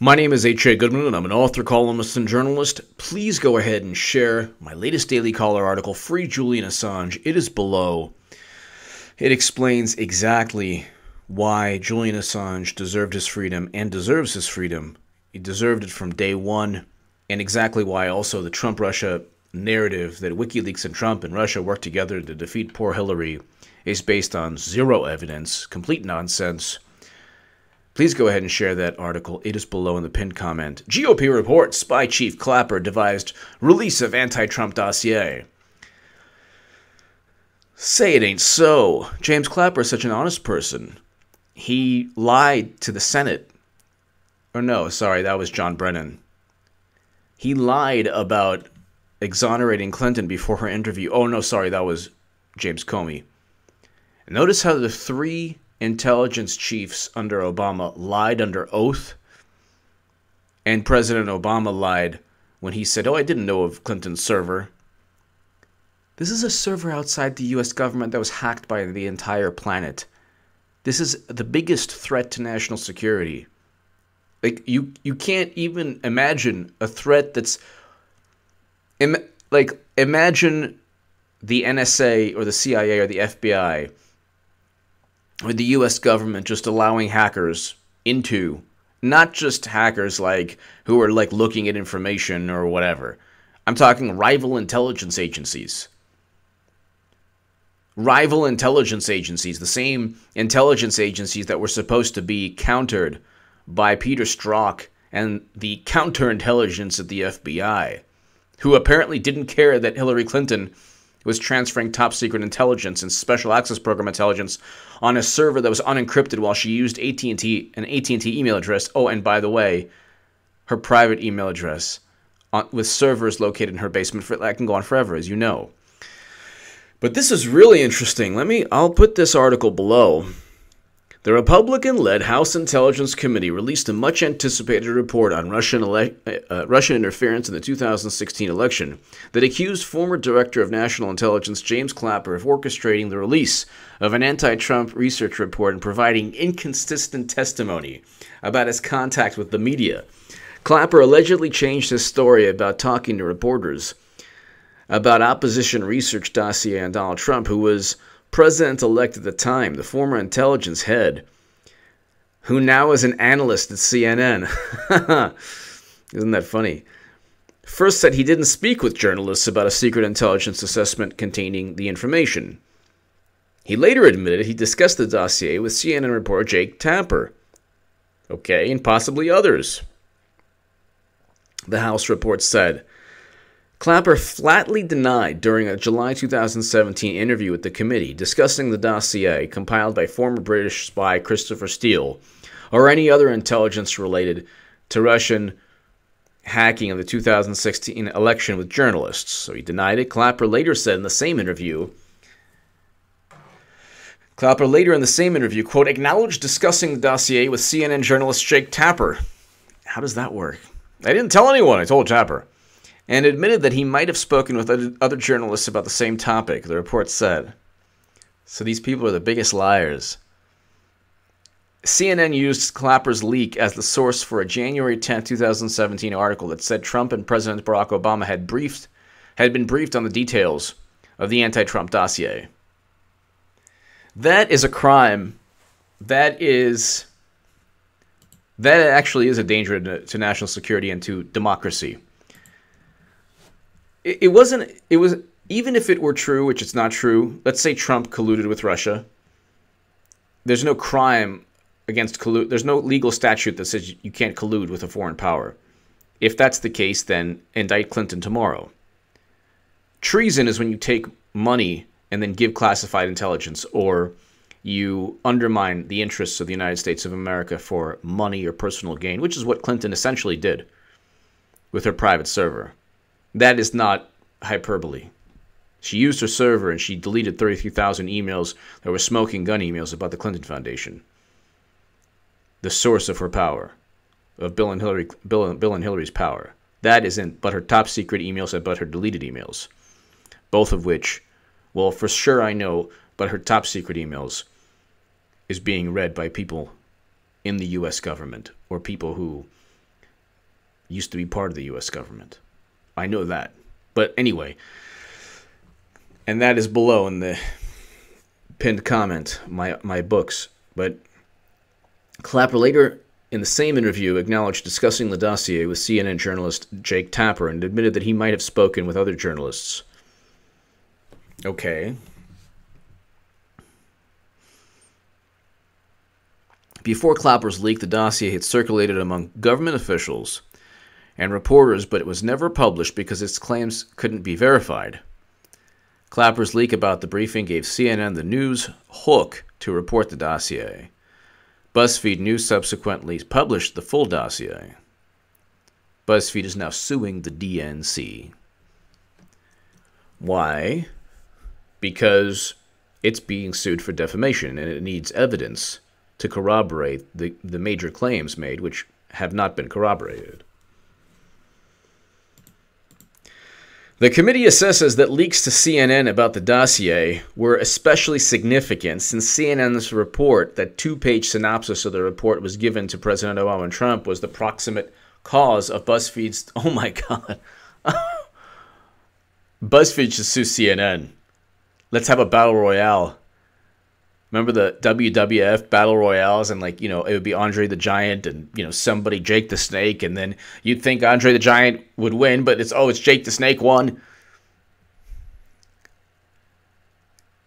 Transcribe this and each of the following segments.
My name is H.A. Goodman, and I'm an author, columnist, and journalist. Please go ahead and share my latest Daily Caller article, Free Julian Assange. It is below. It explains exactly why Julian Assange deserved his freedom and deserves his freedom. He deserved it from day one, and exactly why also the Trump-Russia narrative that WikiLeaks and Trump and Russia worked together to defeat poor Hillary is based on zero evidence, complete nonsense. Please go ahead and share that article. It is below in the pinned comment. GOP reports Spy Chief Clapper devised release of anti-Trump dossier. Say it ain't so. James Clapper is such an honest person. He lied to the Senate. Or no, sorry, that was John Brennan. He lied about exonerating Clinton before her interview. Oh no, sorry, that was James Comey. Notice how the three intelligence chiefs under Obama lied under oath, and President Obama lied when he said, I didn't know of Clinton's server. This is a server outside the U.S. government that was hacked by the entire planet. This is the biggest threat to national security. Like, you can't even imagine a threat that's... imagine the NSA or the CIA or the FBI or the U.S. government just allowing hackers into, not just hackers who are looking at information or whatever. I'm talking rival intelligence agencies. Rival intelligence agencies, the same intelligence agencies that were supposed to be countered by Page-Strzok and the counterintelligence at the FBI, who apparently didn't care that Hillary Clinton was transferring top-secret intelligence and special access program intelligence on a server that was unencrypted while she used an AT&T email address. Oh, and by the way, her private email address with servers located in her basement. That can go on forever, as you know. But this is really interesting. I'll put this article below. The Republican-led House Intelligence Committee released a much-anticipated report on Russian interference in the 2016 election that accused former Director of National Intelligence James Clapper of orchestrating the release of an anti-Trump research report and providing inconsistent testimony about his contact with the media. Clapper allegedly changed his story about talking to reporters about opposition research dossier on Donald Trump, who was president-elect at the time, the former intelligence head, who now is an analyst at CNN. Isn't that funny? First said he didn't speak with journalists about a secret intelligence assessment containing the information. He later admitted he discussed the dossier with CNN reporter Jake Tapper. Okay, and possibly others. The House report said, Clapper flatly denied during a July 2017 interview with the committee discussing the dossier compiled by former British spy Christopher Steele or any other intelligence related to Russian hacking of the 2016 election with journalists. So he denied it. Clapper later in the same interview, quote, acknowledged discussing the dossier with CNN journalist Jake Tapper. How does that work? I didn't tell anyone. I told Tapper. And admitted that he might have spoken with other journalists about the same topic, the report said. So these people are the biggest liars. CNN used Clapper's leak as the source for a January 10, 2017 article that said Trump and President Barack Obama had been briefed on the details of the anti-Trump dossier. That is a crime. That actually is a danger to national security and to democracy. It was, even if it were true, which it's not true, let's say Trump colluded with Russia, there's no crime against there's no legal statute that says you can't collude with a foreign power. If that's the case, then indict Clinton tomorrow. Treason is when you take money and then give classified intelligence, or you undermine the interests of the United States of America for money or personal gain, which is what Clinton essentially did with her private server. That is not hyperbole. She used her server and she deleted 33,000 emails that were smoking gun emails about the Clinton Foundation. The source of her power, of Bill and Hillary's power. That isn't but her top secret emails and but her deleted emails. Both of which, well, for sure I know, but her top secret emails is being read by people in the U.S. government or people who used to be part of the U.S. government. I know that. But anyway, and that is below in the pinned comment, my books. But Clapper later, in the same interview, acknowledged discussing the dossier with CNN journalist Jake Tapper and admitted that he might have spoken with other journalists. Okay. Before Clapper's leak, the dossier had circulated among government officials and reporters, but it was never published because its claims couldn't be verified. Clapper's leak about the briefing gave CNN the news hook to report the dossier. Buzzfeed News subsequently published the full dossier. Buzzfeed is now suing the DNC. Why? Because it's being sued for defamation, and it needs evidence to corroborate the major claims made, which have not been corroborated. The committee assesses that leaks to CNN about the dossier were especially significant since CNN's report, that two-page synopsis of the report was given to President Obama and Trump, was the proximate cause of BuzzFeed's... Oh my God. BuzzFeed should sue CNN. Let's have a battle royale. Remember the WWF battle royales, and it would be Andre the Giant and somebody Jake the Snake, and then you'd think Andre the Giant would win, but it's Jake the Snake won.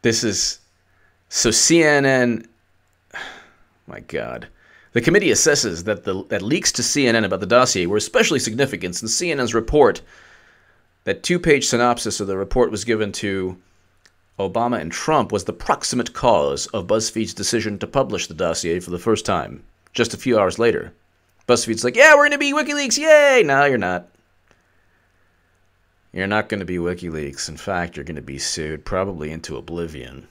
This is so CNN. My God, the committee assesses that that leaks to CNN about the dossier were especially significant since CNN's report, that two-page synopsis of the report was given to Obama and Trump, was the proximate cause of BuzzFeed's decision to publish the dossier for the first time, just a few hours later. BuzzFeed's like, yeah, we're going to be WikiLeaks, yay! No, you're not. You're not going to be WikiLeaks. In fact, you're going to be sued, probably into oblivion,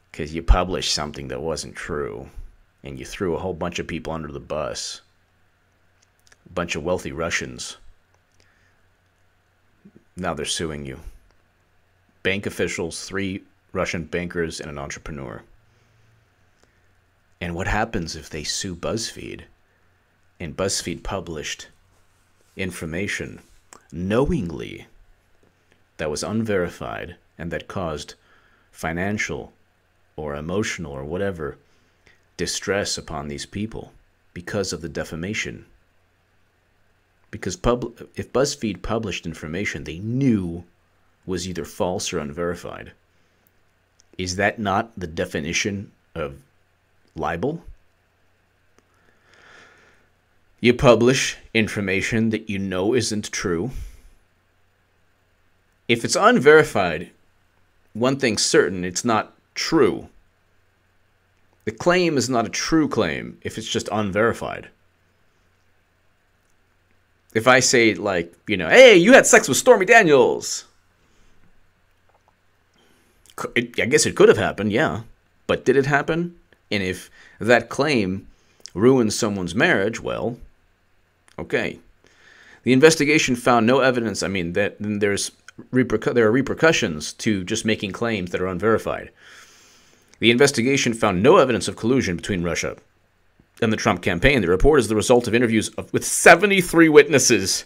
because you published something that wasn't true, and you threw a whole bunch of people under the bus. A bunch of wealthy Russians. Now they're suing you. Bank officials, 3 Russian bankers, and an entrepreneur. And what happens if they sue BuzzFeed, and BuzzFeed published information knowingly that was unverified and that caused financial or emotional or whatever distress upon these people because of the defamation? Because if BuzzFeed published information they knew was either false or unverified, is that not the definition of libel? You publish information that you know isn't true. If it's unverified, one thing's certain, it's not true. The claim is not a true claim if it's just unverified. If I say, hey, you had sex with Stormy Daniels, I guess it could have happened, yeah. But did it happen? And if that claim ruins someone's marriage, well, okay. The investigation found no evidence. That there are repercussions to just making claims that are unverified. The investigation found no evidence of collusion between Russia and the Trump campaign. The report is the result of interviews with 73 witnesses,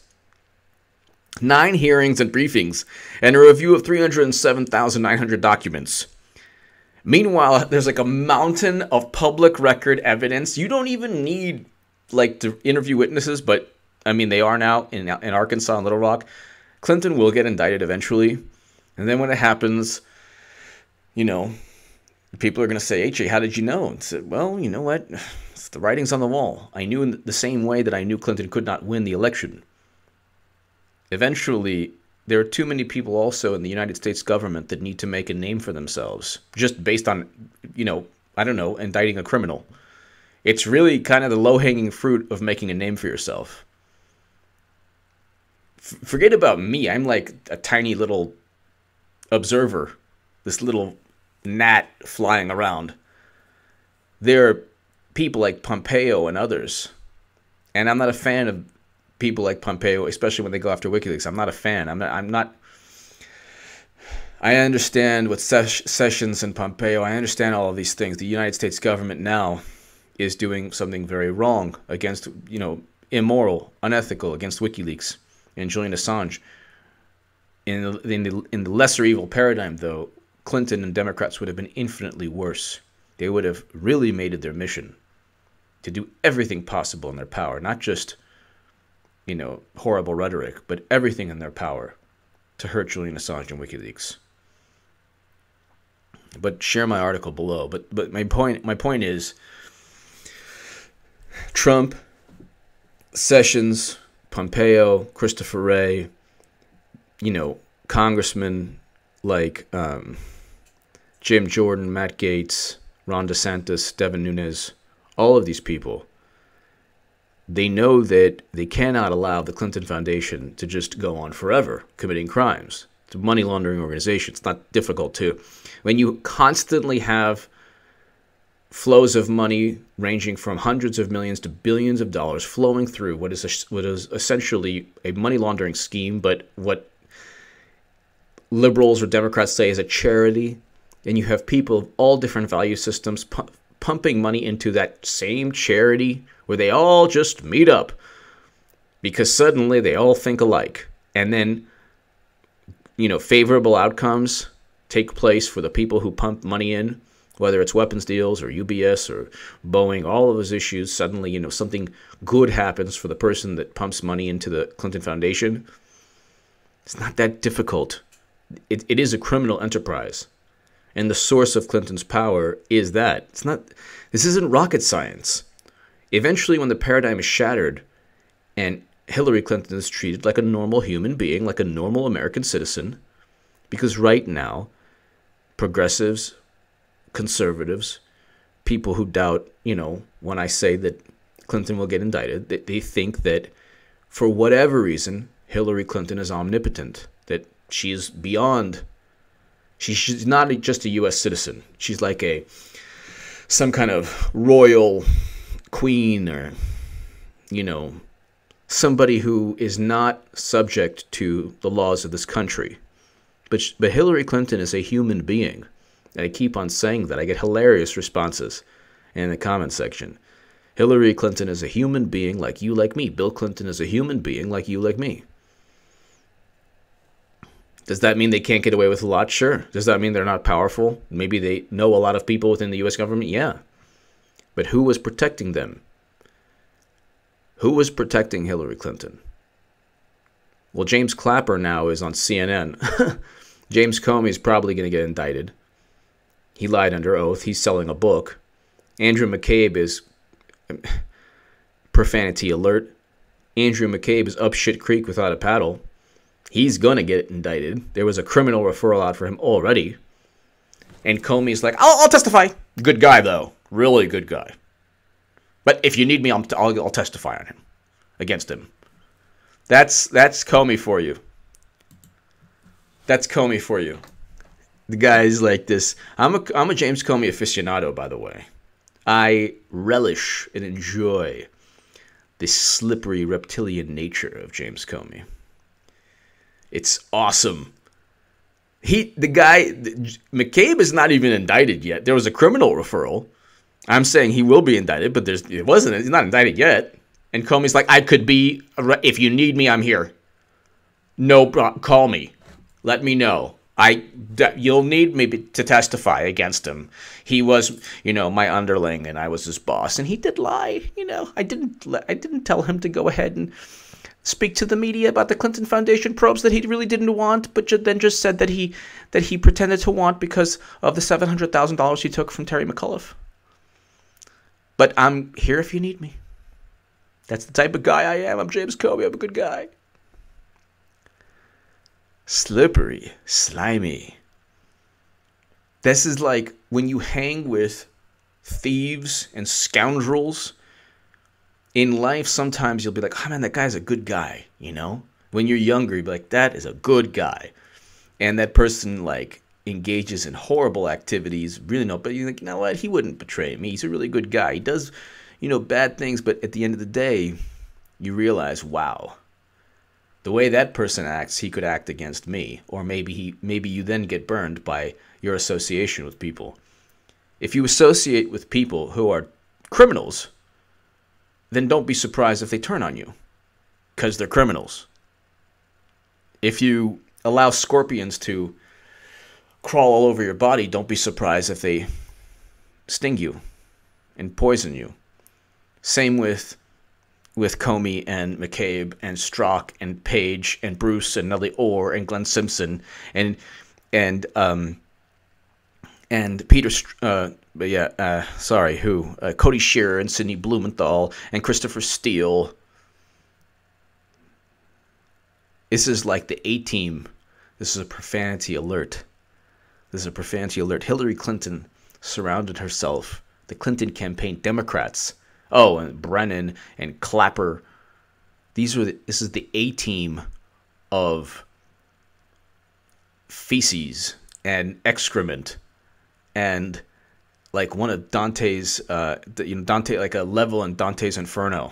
9 hearings and briefings, and a review of 307,900 documents. Meanwhile, there's a mountain of public record evidence. You don't even need to interview witnesses, but they are now in Arkansas and Little Rock. Clinton will get indicted eventually, and then when it happens, people are going to say, H.A., how did you know? And said, well, you know what? It's the writing's on the wall. I knew in the same way that I knew Clinton could not win the election. Eventually, there are too many people also in the United States government that need to make a name for themselves, just based on, indicting a criminal. It's really kind of the low-hanging fruit of making a name for yourself. Forget about me. I'm like a tiny little observer, this little gnat flying around. There are people like Pompeo and others, and I'm not a fan of people like Pompeo, especially when they go after WikiLeaks. I'm not a fan. I'm not. I understand what Sessions and Pompeo. I understand all of these things. The United States government now is doing something very wrong against, immoral, unethical against WikiLeaks and Julian Assange. In the lesser evil paradigm, though, Clinton and Democrats would have been infinitely worse. They would have really made it their mission to do everything possible in their power, not just, horrible rhetoric, but everything in their power to hurt Julian Assange and WikiLeaks. But share my article below. But my point is, Trump, Sessions, Pompeo, Christopher Wray, congressmen like Jim Jordan, Matt Gaetz, Ron DeSantis, Devin Nunes, all of these people, they know that they cannot allow the Clinton Foundation to just go on forever committing crimes. It's a money laundering organization. It's not difficult to. When you constantly have flows of money ranging from hundreds of millions to billions of dollars flowing through what is essentially a money laundering scheme, but what liberals or Democrats say is a charity, and you have people of all different value systems pumping money into that same charity where they all just meet up because suddenly they all think alike. And then, favorable outcomes take place for the people who pump money in, whether it's weapons deals or UBS or Boeing, all of those issues. Suddenly, something good happens for the person that pumps money into the Clinton Foundation. It's not that difficult. It is a criminal enterprise. And the source of Clinton's power is that. This isn't rocket science. Eventually, when the paradigm is shattered and Hillary Clinton is treated like a normal human being, like a normal American citizen, because right now, progressives, conservatives, people who doubt, when I say that Clinton will get indicted, they think that for whatever reason, Hillary Clinton is omnipotent, that she is beyond. She's not just a U.S. citizen. She's like some kind of royal queen or, somebody who is not subject to the laws of this country. But Hillary Clinton is a human being. And I keep on saying that. I get hilarious responses in the comment section. Hillary Clinton is a human being like you, like me. Bill Clinton is a human being like you, like me. Does that mean they can't get away with a lot? Sure. Does that mean they're not powerful? Maybe they know a lot of people within the U.S. government? Yeah. But who was protecting them? Who was protecting Hillary Clinton? Well, James Clapper now is on CNN. James Comey is probably going to get indicted. He lied under oath. He's selling a book. Andrew McCabe is profanity alert. Andrew McCabe is up shit creek without a paddle. He's going to get indicted. There was a criminal referral out for him already. And Comey's like, I'll testify. Good guy, though. Really good guy. But if you need me, I'll testify on him. Against him. That's Comey for you. That's Comey for you. The guy's like this. I'm a James Comey aficionado, by the way. I relish and enjoy the slippery reptilian nature of James Comey. It's awesome. McCabe is not even indicted yet. There was a criminal referral. I'm saying he will be indicted, but he's not indicted yet. And Comey's like, I could be, if you need me, I'm here. No, call me. Let me know. You'll need me to testify against him. He was, my underling, and I was his boss, and he did lie. I didn't tell him to go ahead and speak to the media about the Clinton Foundation probes that he really didn't want, but then just said that he pretended to want because of the $700,000 he took from Terry McAuliffe. But I'm here if you need me. That's the type of guy I am. I'm James Comey. I'm a good guy. Slippery, slimy. This is like when you hang with thieves and scoundrels in life. Sometimes you'll be like, oh man, that guy's a good guy, When you're younger, you'll be like, that is a good guy. And that person engages in horrible activities, really but you're like, you know what? He wouldn't betray me. He's a really good guy. He does, bad things, but at the end of the day, you realize, wow, the way that person acts, he could act against me. Or maybe you then get burned by your association with people. If you associate with people who are criminals, then don't be surprised if they turn on you, because they're criminals. If you allow scorpions to crawl all over your body, don't be surprised if they sting you and poison you. Same with Comey and McCabe and Strzok and Page and Bruce and Nellie Orr and Glenn Simpson and Peter, Cody Shearer and Sidney Blumenthal and Christopher Steele. This is like the A-team. This is a profanity alert. Hillary Clinton surrounded herself, the Clinton campaign, Democrats. Oh, and Brennan and Clapper. This is the A-team of feces and excrement, and like one of Dante's, Dante, like a level in Dante's Inferno.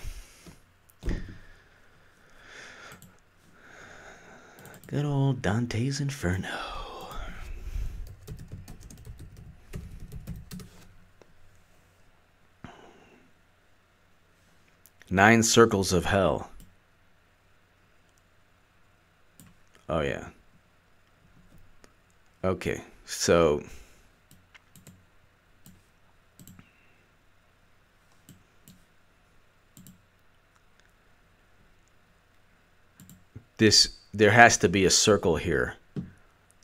Good old Dante's Inferno. Nine circles of hell. Oh, yeah. Okay, so there has to be a circle here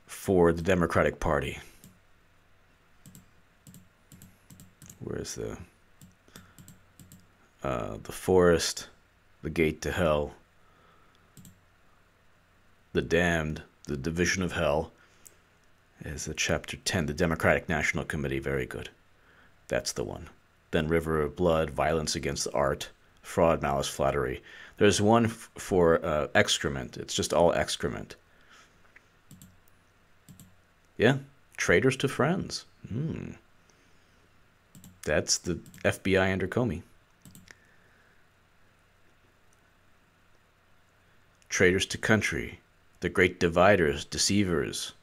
for the Democratic Party. Where's the forest, the gate to hell, the damned, the division of hell, is the chapter 10, the Democratic National Committee. Very good. That's the one. Then river of blood, violence against art, fraud, malice, flattery. There's one for excrement. It's just all excrement. Yeah, traitors to friends. That's the FBI under Comey. Traitors to country, the great dividers, deceivers.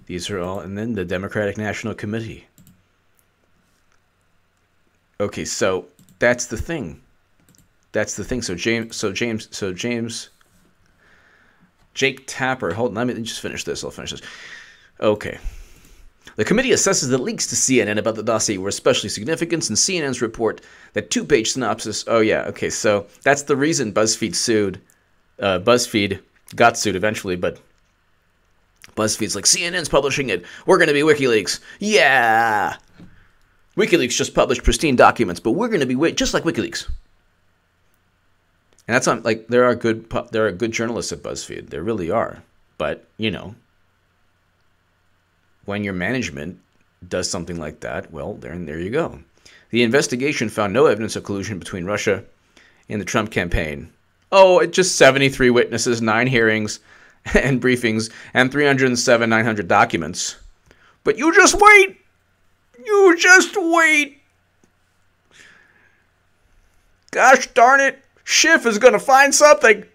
These are all, and then the Democratic National Committee. Okay, so that's the thing. So Jake Tapper. Hold on, let me just finish this. I'll finish this. Okay. The committee assesses that leaks to CNN about the dossier were especially significant, and CNN's report that two-page synopsis. Oh yeah, okay. So that's the reason Buzzfeed sued. Buzzfeed got sued eventually, but BuzzFeed's like, CNN's publishing it. We're going to be WikiLeaks. Yeah! WikiLeaks just published pristine documents, but we're going to be just like WikiLeaks. And that's not like there are good journalists at BuzzFeed. There really are. But, when your management does something like that, well, there you go. The investigation found no evidence of collusion between Russia and the Trump campaign. Oh, it's just 73 witnesses, 9 hearings and briefings, and 307,900 documents. But you just wait! You just wait! Gosh darn it! SCIF is going to find something!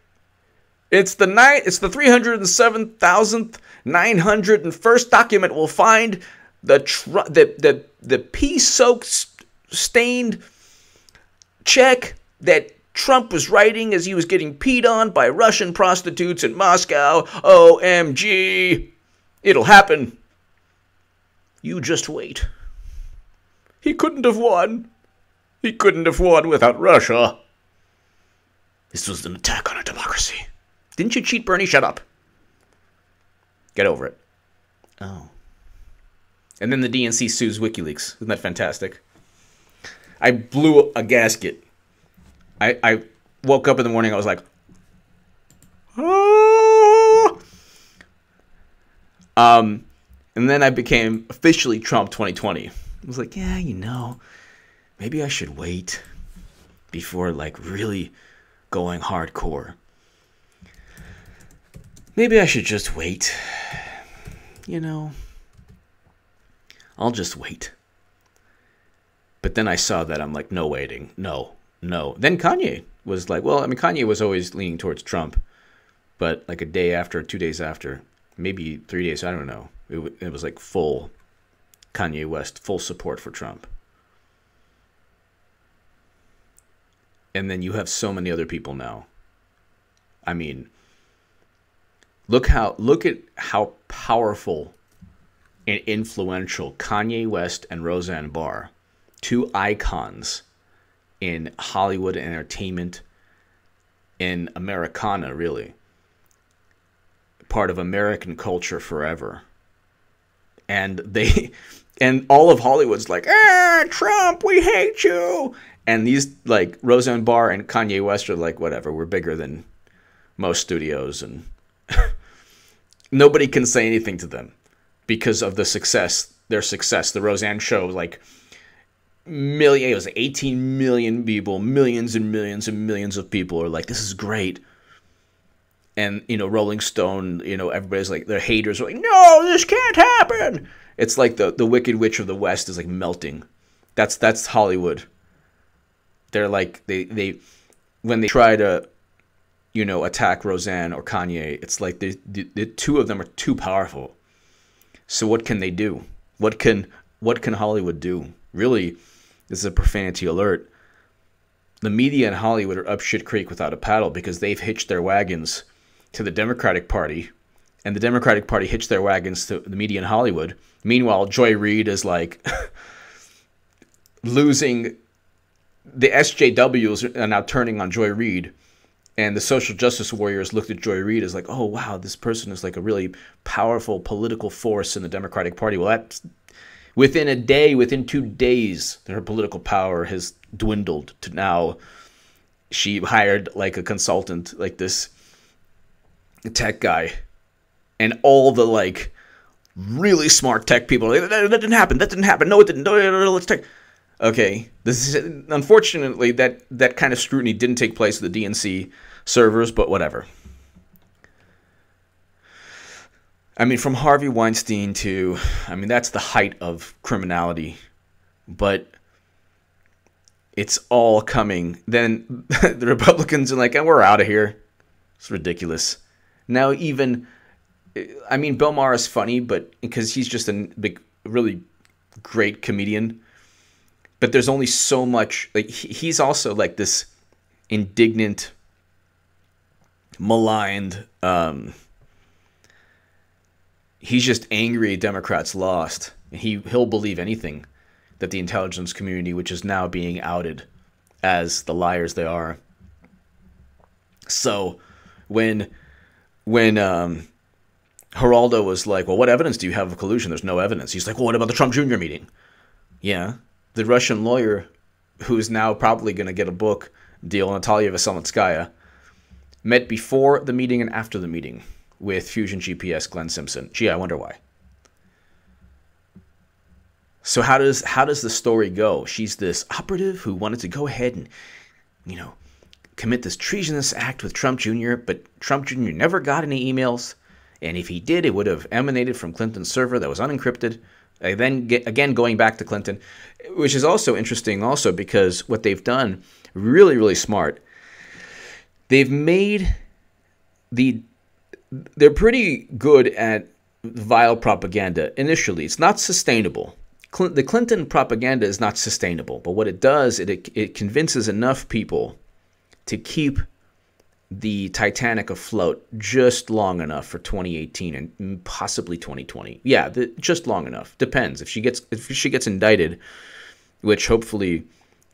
It's the 307,901st document will find the pea-soaked, stained check that Trump was writing as he was getting peed on by Russian prostitutes in Moscow. OMG. It'll happen. You just wait. He couldn't have won. He couldn't have won without Russia. This was an attack on our democracy. Didn't you cheat, Bernie? Shut up. Get over it. Oh. And then the DNC sues WikiLeaks. Isn't that fantastic? I blew a gasket. I woke up in the morning, I was like, oh! And then I became officially Trump 2020. I was like, yeah, maybe I should wait before, really going hardcore. Maybe I should just wait. I'll just wait. But then I saw that. I'm like, no waiting. No. Then Kanye was like, Kanye was always leaning towards Trump. But like a day after, 2 days after, maybe 3 days, I don't know. It was like full Kanye West, full support for Trump. And then you have so many other people now. I mean, look at how powerful and influential Kanye West and Roseanne Barr, two icons in Hollywood entertainment, in Americana, really. Part of American culture forever. And all of Hollywood's like, Trump, we hate you. And these, like, Roseanne Barr and Kanye West are like, whatever, we're bigger than most studios, and nobody can say anything to them because of their success. The Roseanne show, like, it was 18 million people, millions and millions and millions of people are like, this is great. And, Rolling Stone, everybody's like, their haters are like, no, this can't happen. It's like the Wicked Witch of the West is like melting. That's Hollywood. They're like, they when they try to, attack Roseanne or Kanye, it's like the two of them are too powerful. So what can they do? What can Hollywood do? Really, this is a profanity alert. The media in Hollywood are up shit creek without a paddle because they've hitched their wagons to the Democratic Party, and the Democratic Party hitched their wagons to the media in Hollywood. Meanwhile, Joy Reid is like losing. The SJWs are now turning on Joy Reid, and the social justice warriors looked at Joy Reid as like, oh, wow, this person is like a really powerful political force in the Democratic Party. Well, that's within 2 days, her political power has dwindled to now she hired like a consultant, like this tech guy, and all the like really smart tech people are like, that didn't happen. No, it didn't. No, let's take. Okay, this is unfortunately that kind of scrutiny didn't take place with the DNC servers, but whatever. I mean, from Harvey Weinstein to, that's the height of criminality, but it's all coming. Then the Republicans are like, we're out of here. It's ridiculous. Now even, Bill Maher is funny, but because he's just a big, really great comedian. But there's only so much, like, he's also like this indignant, maligned, he's just angry Democrats lost. He'll believe anything that the intelligence community, which is now being outed as the liars they are. So when Geraldo was like, well, what evidence do you have of collusion? There's no evidence. He's like, well, what about the Trump Jr. meeting? Yeah. The Russian lawyer, who is now probably going to get a book deal, Natalia Veselnitskaya, met before the meeting and after the meeting with Fusion GPS Glenn Simpson. Gee, I wonder why. So how does the story go? She's this operative who wanted to go ahead and, commit this treasonous act with Trump Jr., but Trump Jr. never got any emails, and if he did, it would have emanated from Clinton's server that was unencrypted. Then, again, going back to Clinton, which is also interesting also because what they've done, really, really smart, they've made they're pretty good at vile propaganda initially. It's not sustainable. The Clinton propaganda is not sustainable, but what it does, it convinces enough people to keep the Titanic afloat just long enough for 2018 and possibly 2020. Yeah, just long enough. Depends. If she gets indicted, which hopefully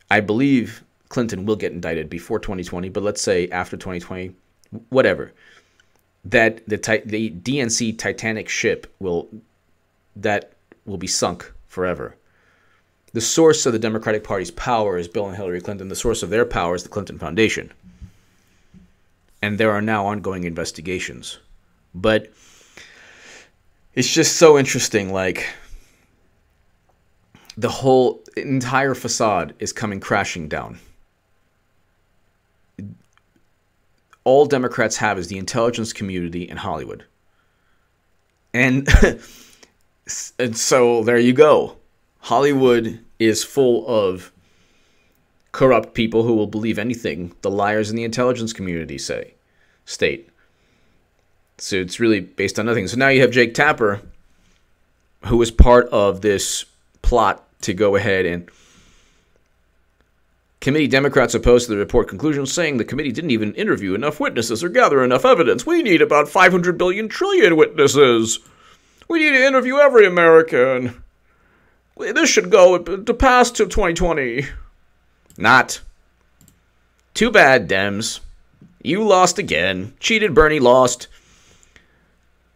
I believe Clinton will get indicted before 2020, but let's say after 2020, whatever. That the DNC Titanic ship will be sunk forever. The source of the Democratic Party's power is Bill and Hillary Clinton. The source of their power is the Clinton Foundation. And there are now ongoing investigations. But it's just so interesting, like, the whole entire facade is coming crashing down. All Democrats have is the intelligence community in Hollywood. And so there you go. Hollywood is full of corrupt people who will believe anything the liars in the intelligence community state. So it's really based on nothing. So now you have Jake Tapper, who was part of this plot to go ahead and Committee Democrats opposed to the report conclusions, saying the committee didn't even interview enough witnesses or gather enough evidence. We need about 500 billion trillion witnesses. We need to interview every American. This should go to pass to 2020. Not. Too bad, Dems. You lost again. Cheated Bernie, lost.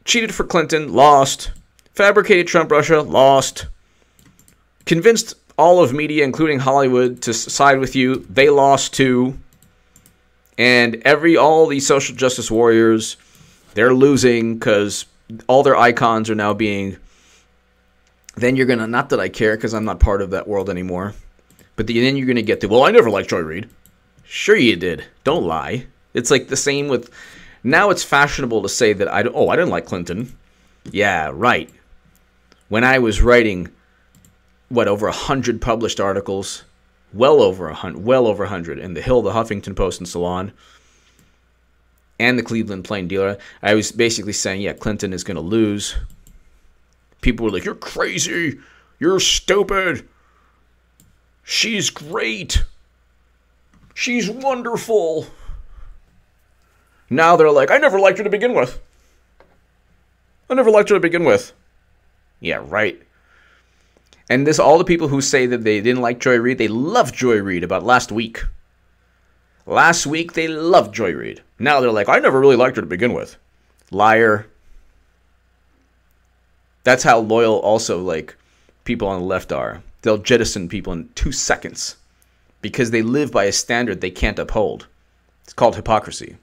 Cheated for Clinton, lost. Fabricated Trump, Russia, lost. Convinced all of media, including Hollywood, to side with you, they lost too. And all these social justice warriors, they're losing because all their icons are now being... Then you're going to... Not that I care because I'm not part of that world anymore. But then you're going to get the... Well, I never liked Joy Reid. Sure you did. Don't lie. It's like the same with... Now it's fashionable to say that I didn't like Clinton. Yeah, right. When I was writing... over 100 published articles, well over 100 in The Hill, The Huffington Post, and Salon, and the Cleveland Plain Dealer. I was basically saying, yeah, Clinton is going to lose. People were like, you're crazy. You're stupid. She's great. She's wonderful. Now they're like, I never liked her to begin with. Yeah, right. And all the people who say that they didn't like Joy Reid, they loved Joy Reid about last week. Last week, they loved Joy Reid. Now they're like, I never really liked her to begin with. Liar. That's how loyal also, like, people on the left are. They'll jettison people in 2 seconds because they live by a standard they can't uphold. It's called hypocrisy.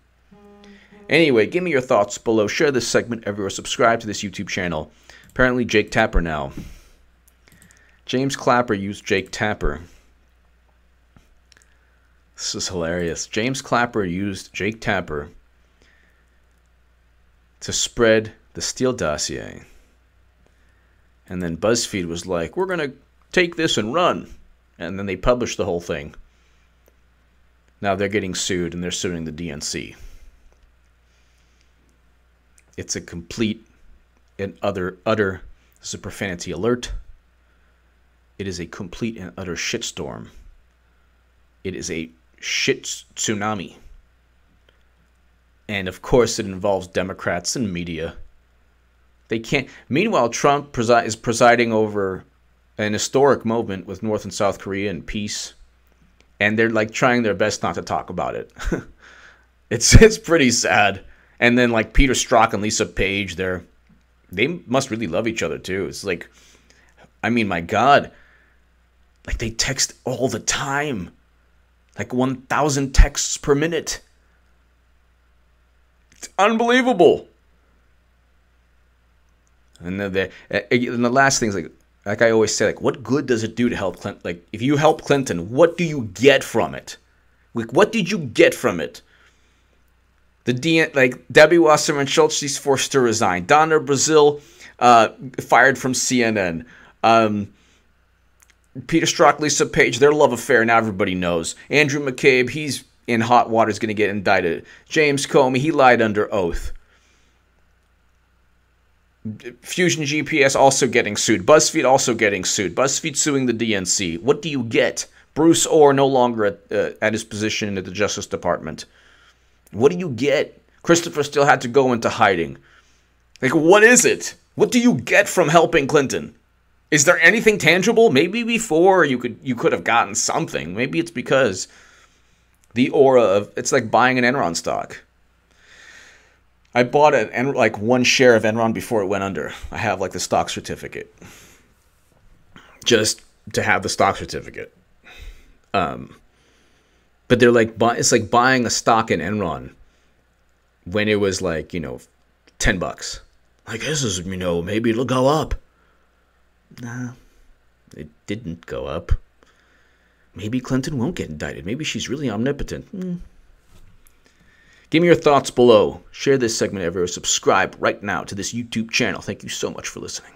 Anyway, give me your thoughts below. Share this segment everywhere. Subscribe to this YouTube channel. Apparently, Jake Tapper now. James Clapper used Jake Tapper. This is hilarious. James Clapper used Jake Tapper to spread the Steele Dossier. And then Buzzfeed was like, we're going to take this and run. And then they published the whole thing. Now they're getting sued and they're suing the DNC. It's a complete and utter, this is a profanity alert. It is a complete and utter shitstorm. It is a shit tsunami. And of course it involves Democrats and media. They can't... Meanwhile, Trump is presiding over an historic moment with North and South Korea and peace. And they're like trying their best not to talk about it. It's pretty sad. And then like Page-Strzok and Lisa Page, they must really love each other too. It's like, I mean, my God. Like, they text all the time. Like 1,000 texts per minute. It's unbelievable. And then the last thing is, like I always say, like, what good does it do to help Clinton? Like, if you help Clinton, what do you get from it? Like, what did you get from it? Debbie Wasserman Schultz, she's forced to resign. Donna Brazil, fired from CNN. Page-Strzok, Lisa Page, their love affair, now everybody knows. Andrew McCabe, he's in hot water, is going to get indicted. James Comey, he lied under oath. Fusion GPS also getting sued. Buzzfeed also getting sued. Buzzfeed suing the DNC. What do you get? Bruce Orr no longer at his position at the Justice Department. What do you get? Christopher Steele had to go into hiding. Like, what is it? What do you get from helping Clinton? Is there anything tangible? Maybe before you could have gotten something. Maybe it's because the aura of... It's like buying an Enron stock. I bought one share of Enron before it went under. I have like the stock certificate. Just to have the stock certificate. But they're like... It's like buying a stock in Enron when it was like, $10. Like, this is, maybe it'll go up. Nah, it didn't go up. Maybe Clinton won't get indicted. Maybe she's really omnipotent. Give me your thoughts below. Share this segment everywhere. Subscribe right now to this YouTube channel. Thank you so much for listening.